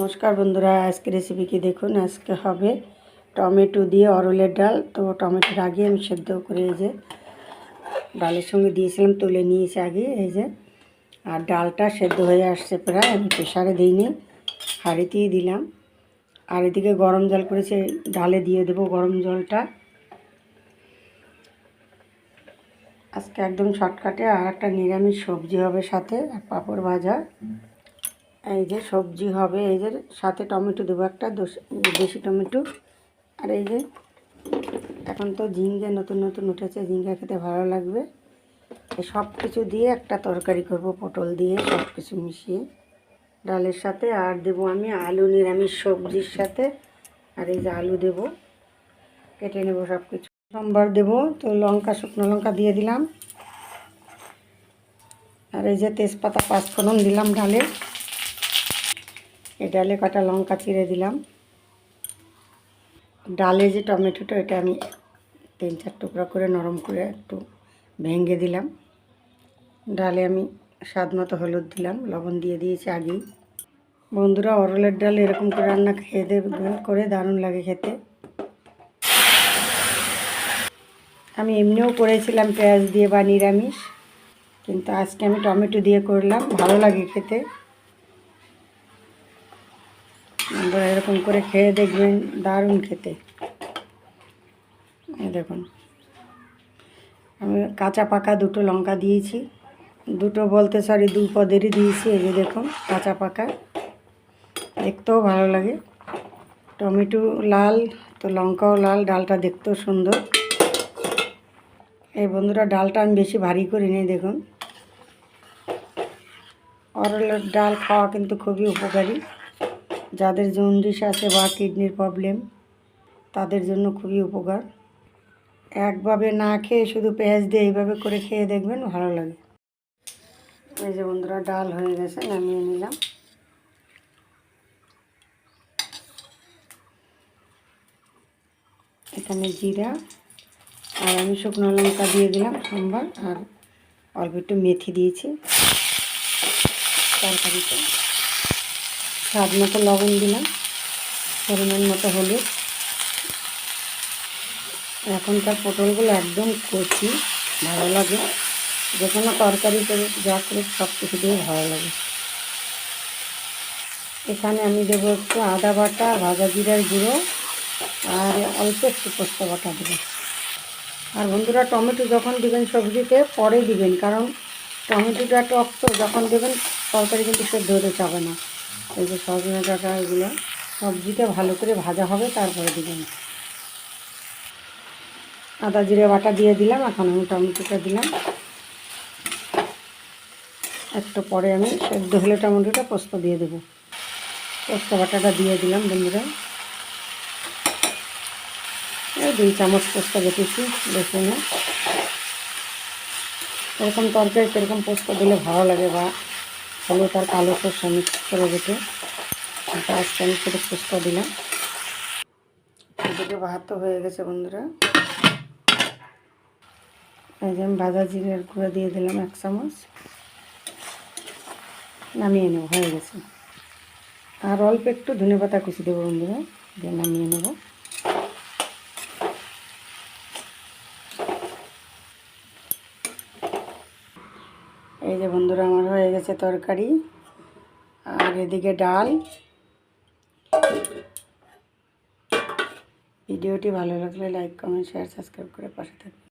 নমস্কার বন্ধুরা, আজকে রেসিপি কি দেখুন। আজকে হবে টমেটো দিয়ে অরলের ডাল। তো টমেটোর আগে আমি সেদ্ধ করে এই যে ডালের সঙ্গে দিয়েছিলাম, তুলে নিয়েছি আগে এই যে। আর ডালটা সেদ্ধ হয়ে আসছে প্রায়, আমি প্রেশারে দিইনি, হাঁড়িতেই দিলাম। আর এদিকে গরম জল করেছে, ডালে দিয়ে দেবো গরম জলটা। আজকে একদম শর্টকাটে। আর একটা নিরামিষ সবজি হবে সাথে, আর পাঁপড় ভাজা। এই যে সবজি হবে, এই যে সাথে টমেটো দেবো একটা, দেশি টমেটো। আর এই যে এখন তো ঝিঙ্গে নতুন নতুন উঠেছে, ঝিঙ্গা খেতে ভালো লাগবে। এই সব কিছু দিয়ে একটা তরকারি করব, পটল দিয়ে সব কিছু মিশিয়ে ডালের সাথে। আর দেবো আমি আলু নিরামিষ সবজির সাথে। আর এই যে আলু দেবো, কেটে নেবো সব কিছু। সোমবার দেবো তো লঙ্কা, শুকনো লঙ্কা দিয়ে দিলাম। আর এই যে তেজপাতা, পাঁচফোড়ন দিলাম ডালে। এই ডালে কটা লঙ্কা চিড়ে দিলাম। ডালে যে টমেটোটা, এটা আমি 3-4 টুকরা করে নরম করে একটু ভেঙে দিলাম। ডালে আমি স্বাদ মতো হলুদ দিলাম, লবণ দিয়ে দিয়েছি আগেই। বন্ধুরা, অরলের ডাল এরকম করে রান্না খেয়ে দেখবেন, করে দারুণ লাগে খেতে। আমি এমনিও করেছিলাম পেঁয়াজ দিয়ে বা নিরামিষ, কিন্তু আজকে আমি টমেটো দিয়ে করলাম, ভালো লাগে খেতে। বন্ধুরা, এরকম করে খেয়ে দেখবেন, দারুণ খেতে। এই দেখুন, আমি কাঁচা পাকা দুটো লঙ্কা দিয়েছি, দুটো বলতে সরি 2 পদেরই দিয়েছি। এই যে দেখুন, কাঁচা পাকা, দেখতেও ভালো লাগে। টমেটো লাল তো লঙ্কাও লাল, ডালটা দেখতেও সুন্দর। এই বন্ধুরা, ডালটা আমি বেশি ভারী করি নি। দেখুন, অরলের ডাল খাওয়া কিন্তু খুবই উপকারী। যাদের জন্ডিস আছে বা কিডনির প্রবলেম, তাদের জন্য খুবই উপকার। একভাবে না খেয়ে শুধু পেঁয়াজ দিয়ে এইভাবে করে খেয়ে দেখবেন, ভালো লাগে। এই যে বন্ধুরা, ডাল হয়ে গেছে, নামিয়ে নিলাম। এখানে জিরা আর আমি শুকনো লঙ্কা দিয়ে দিলাম সোমবার, আর অল্প একটু মেথি দিয়েছি তরকারিতে। স্বাদ মতো লবণ দিলাম, পরিমাণ মতো হলুদ। এখনকার পটলগুলো একদম কচি, ভালো লাগে। যে কোনো তরকারি করে যা করে সব কিছু দিয়ে ভালো লাগে। এখানে আমি দেবো একটু আদা বাটা, ভাজা জিরার গুঁড়ো, আর অল্প একটু পোস্ত বাটা দেবো। আর বন্ধুরা, টমেটো যখন দেবেন সবজিতে পরে দিবেন, কারণ টমেটোটা টক তো, যখন দেবেন তরকারি কিন্তু সেদ্ধ হতে চাবে না। এই যে সজনে ডাঁটা, এগুলো সবজিতে ভালো করে ভাজা হবে, তারপরে দিবেন। আদা জিরে বাটা দিয়ে দিলাম, এখন আমি টমেটোটা দিলাম। একটু পরে আমি সেদ্ধ হলে টমেটোটা পোস্ত দিয়ে দেবো। পোস্ত বাটাটা দিয়ে দিলাম বন্ধুরা। এই 2 চামচ পোস্ত বেটেছি, বেশি না। এরকম তরকারি এরকম পোস্ত দিলে ভালো লাগে, বা হলুদ আর কালো সরষে মিক্স করে বেটে। আজকে আমি শুধু পোস্ত দিলাম। এদিকে ভাত তো হয়ে গেছে বন্ধুরা। এই যে আমি ভাজা জিরের গুঁড়ো দিয়ে দিলাম 1 চামচ, নামিয়ে নেব, হয়ে গেছে। আর অল্প একটু ধনেপাতা কুচি দেবো বন্ধুরা, দিয়ে নামিয়ে নেব। এই যে বন্ধুরা, আমার হয়ে গেছে তরকারি, আর এদিকে ডাল। ভিডিওটি ভালো লাগলে লাইক, কমেন্ট, শেয়ার, সাবস্ক্রাইব করে পাশে থাকবেন।